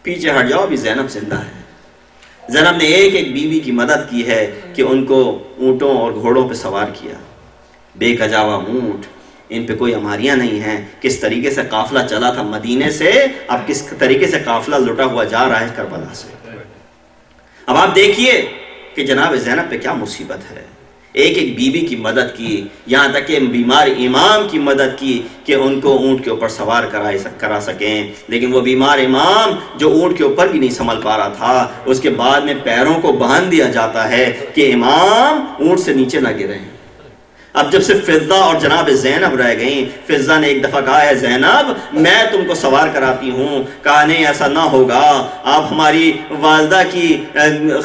پیچھے ہٹ جاؤ, ابھی زینب زندہ ہے. زینب نے ایک ایک بیوی کی مدد کی ہے کہ ان کو اونٹوں اور گھوڑوں پہ سوار کیا. بے کجاوا اونٹ, ان پہ کوئی اماریاں نہیں ہیں. کس طریقے سے قافلہ چلا تھا مدینے سے, اب کس طریقے سے قافلہ لٹا ہوا جا رہا ہے کربلا سے. اب آپ دیکھیے کہ جناب زینب پہ کیا مصیبت ہے. ایک ایک بیوی کی مدد کی, یہاں تک کہ بیمار امام کی مدد کی کہ ان کو اونٹ کے اوپر سوار کرا سکیں. لیکن وہ بیمار امام جو اونٹ کے اوپر بھی نہیں سنبھل پا رہا تھا, اس کے بعد میں پیروں کو باندھ دیا جاتا ہے کہ امام اونٹ سے نیچے نہ گریں. اب جب صرف فضہ اور جناب زینب رہ گئیں, فضہ نے ایک دفعہ کہا ہے زینب میں تم کو سوار کراتی ہوں. کہا نہیں ایسا نہ ہوگا, آپ ہماری والدہ کی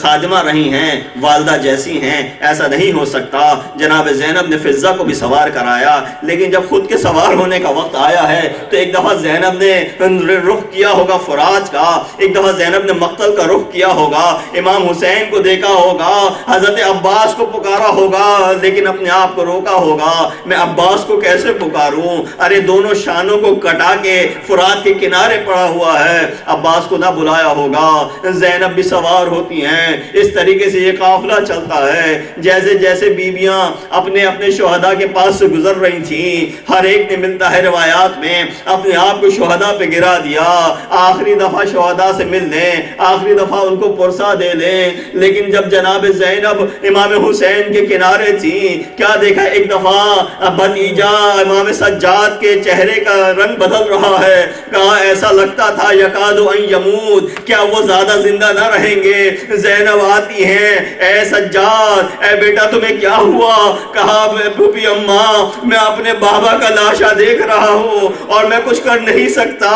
خادمہ رہی ہیں, والدہ جیسی ہیں, ایسا نہیں ہو سکتا. جناب زینب نے فضہ کو بھی سوار کرایا, لیکن جب خود کے سوار ہونے کا وقت آیا ہے تو ایک دفعہ زینب نے رخ کیا ہوگا فراج کا, ایک دفعہ زینب نے مقتل کا رخ کیا ہوگا, امام حسین کو دیکھا ہوگا, حضرت عباس کو پکارا ہوگا, لیکن اپنے آپ کو ہوگا میں عباس کو کیسے پکاروں. ارے دونوں شانوں کو کٹا کے فرات کے کنارے پڑا ہوا ہے, عباس کو نہ بلایا ہوگا. زینب بھی سوار ہوتی ہیں. اس طریقے سے یہ قافلہ چلتا ہے. جیسے جیسے بیویاں اپنے اپنے شہداء کے پاس سے گزر رہی تھیں, ہر ایک نے ملتا ہے روایات میں اپنے آپ کو شہداء پہ گرا دیا. آخری دفعہ شہداء سے مل لیں, آخری دفعہ ان کو پرسا دے لیں. لیکن جب جناب زینب امام حسین کے کنارے تھیں, کیا دیکھا, ایک دفعہ بھتیجا امام سجاد کے چہرے کا رنگ بدل رہا ہے. کہا ایسا لگتا تھا یکاد ان یموت, کیا وہ زیادہ زندہ نہ رہیں گے. زینب آتی ہیں, اے سجاد اے بیٹا تمہیں کیا ہوا. کہا پھوپھی اماں میں اپنے بابا کا لاشا دیکھ رہا ہوں اور میں کچھ کر نہیں سکتا,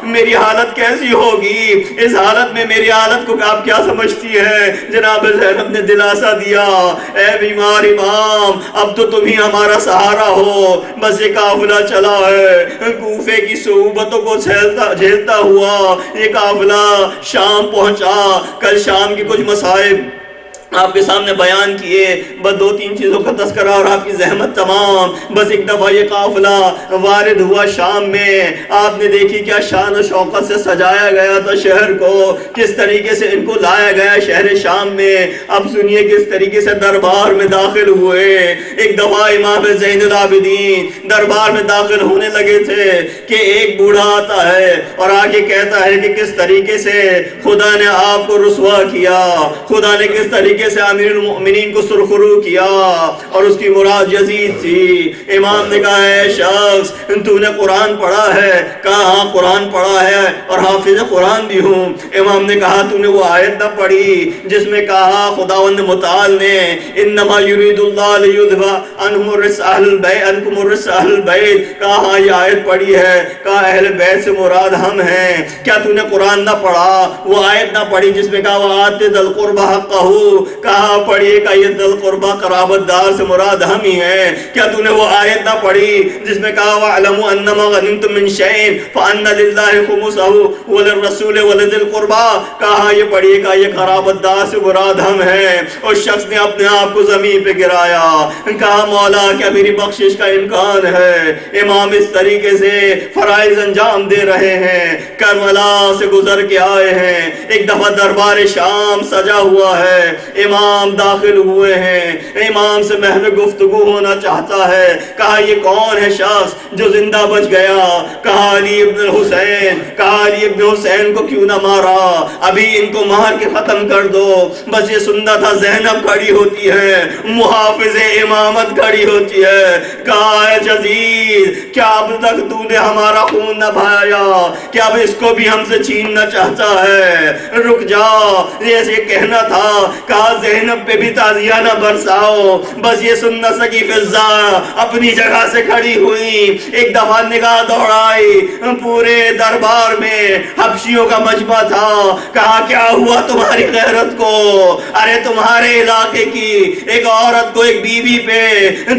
میری حالت کیسی ہوگی. اس حالت میں میری حالت کو آپ کیا سمجھتی ہے. جناب زینب نے دلاسا دیا, اے بیمار امام اب تو تم ہی ہمارا سہارا ہو. بس یہ قافلہ چلا ہے کوفے کی صعوبتوں کو جھیلتا ہوا, یہ قافلہ شام پہنچا. کل شام کی کچھ مصائب آپ کے سامنے بیان کیے, بس دو تین چیزوں کا تذکرہ اور آپ کی زحمت تمام. بس ایک دفعہ یہ قافلہ وارد ہوا شام میں, آپ نے دیکھی کیا شان و شوقت سے سجایا گیا تھا شہر کو, کس طریقے سے ان کو لایا گیا شہر شام میں. اب سنیے کس طریقے سے دربار میں داخل ہوئے. ایک دفعہ امام زین العابدین دربار میں داخل ہونے لگے تھے کہ ایک بوڑھا آتا ہے اور آگے کہتا ہے کہ کس طریقے سے خدا نے آپ کو رسوا کیا, خدا نے کس طریقے طریقے سے امیر المؤمنین کو سرخرو کیا اور اس کی مراد یزید تھی. امام نے کہا ہے شخص تو نے قرآن پڑھا ہے؟ کہا ہاں قرآن پڑھا ہے اور حافظ قرآن بھی ہوں. امام نے کہا تو نے وہ آیت نہ پڑھی جس میں کہا خداوند متعال نے انما یرید اللہ لیذھب عنکم الرجس اہل البیت؟ کہا ہاں یہ آیت پڑھی ہے. کہا اہل بیت سے مراد ہم ہیں. کیا تو نے قرآن نہ پڑھا؟ وہ آیت نہ پڑھی جس میں کہا وآت ذی القربى حقہ؟ کہا پڑھیے کہ یہ ذی القربى قرابت دار سے مراد ہم ہی ہیں. کیا تو نے وہ آیت نہ پڑھی جس میں کہا وَاعْلَمُوا أَنَّمَا غَنِمْتُم مِّن شَيْءٍ فَأَنَّ لِلَّهِ خُمُسَهُ وَلِلرَّسُولِ وَلِذِي الْقُرْبَىٰ؟ کہا یہ پڑھیے کہ یہ قرابت دار سے مراد ہم ہیں. اور شخص نے اپنے آپ کو زمین پہ گرایا. کہا مولا کیا میری بخشش کا امکان ہے؟ امام اس طریقے سے فرائض انجام دے رہے ہیں. کربلا سے گزر کے آئے ہیں. ایک دفعہ دربار شام سجا ہوا ہے. امام داخل ہوئے ہیں. امام سے محض گفتگو ہونا چاہتا ہے. کہا یہ کون ہے شخص جو زندہ بچ گیا؟ کہا علی ابن الحسین. کہا علی ابن حسین کو کیوں نہ مارا؟ ابھی ان کو مار کے ختم کر دو. بس یہ سننا تھا زینب کھڑی ہوتی ہے, محافظ امامت کھڑی ہوتی ہے. کہا اے یزید کیا اب تک تو نے ہمارا خون نہ بہایا؟ کیا اب اس کو بھی ہم سے چھیننا چاہتا ہے؟ رک جا, یہ کہنا تھا. کہا زینب پہ بھی تعزیہ نہ برساؤ. بس یہ سن نہ سکی فضا اپنی جگہ سے کھڑی ہوئی. ایک دفعہ نگاہ دوڑائی. پورے دربار میں حبشیوں کا مجمع تھا. کہا کیا ہوا تمہاری غیرت کو؟ ارے تمہارے علاقے کی ایک عورت کو, ایک بیوی پہ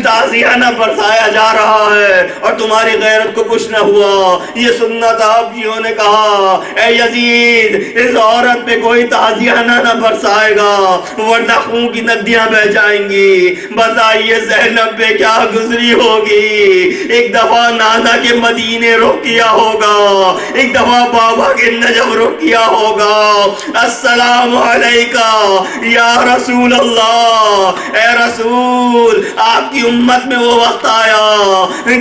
تعزیہ نہ برسایا جا رہا ہے اور تمہاری غیرت کو کچھ نہ ہوا. یہ سننا تھا. حبشیوں نے کہا اے یزید اس عورت پہ کوئی تعزیہ نہ برسائے گا ورنہ خون کی ندیاں بہ جائیں گی. بتائیے زینب پہ کیا گزری ہوگی؟ ایک دفعہ نانا کے مدینے رخ کیا ہوگا, ایک دفعہ بابا کے نجف رخ کیا ہوگا. السلام علیکہ یا رسول اللہ. اے رسول آپ کی امت میں وہ وقت آیا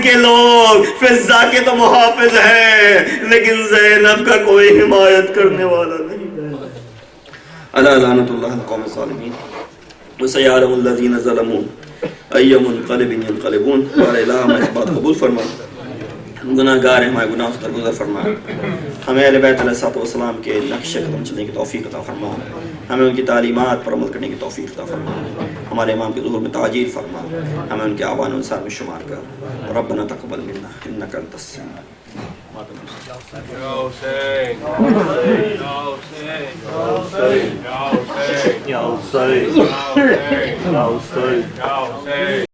کہ لوگ فضا کے تو محافظ ہیں لیکن زینب کا کوئی حمایت کرنے والا نہیں. الا لعنت اللہ القوم الظالمین وسيعلم الذين ظلموا اي منقلب ينقلبون. اور الہ ہمیں اس بات قبول فرما, گناہ گار ہیں, ہمارے گناہ سے درگزر فرما. ہمیں اہل بیت علیہ السلام کے نقش قدم چلنے کی توفیق عطا فرما. ہمیں ان کی تعلیمات پر عمل کرنے کی توفیق عطا فرما. ہمارے امام کے ظہور میں تعجیل فرما. ہمیں ان کے آوان و انصار میں شمار کر. ربنا تقبل منا انک انت السمیع. Ya Hussein.